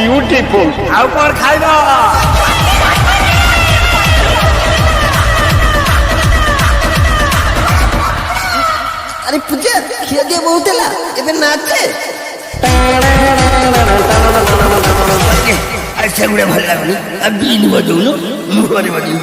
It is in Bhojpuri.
ब्यूटीफुल आउ कौन खाइब अरे पूजा खिया दिया बहुत है एबे नाचे अच्छा गुड़ा भल लागनी अब बीन बजौनु मुहरे बजौ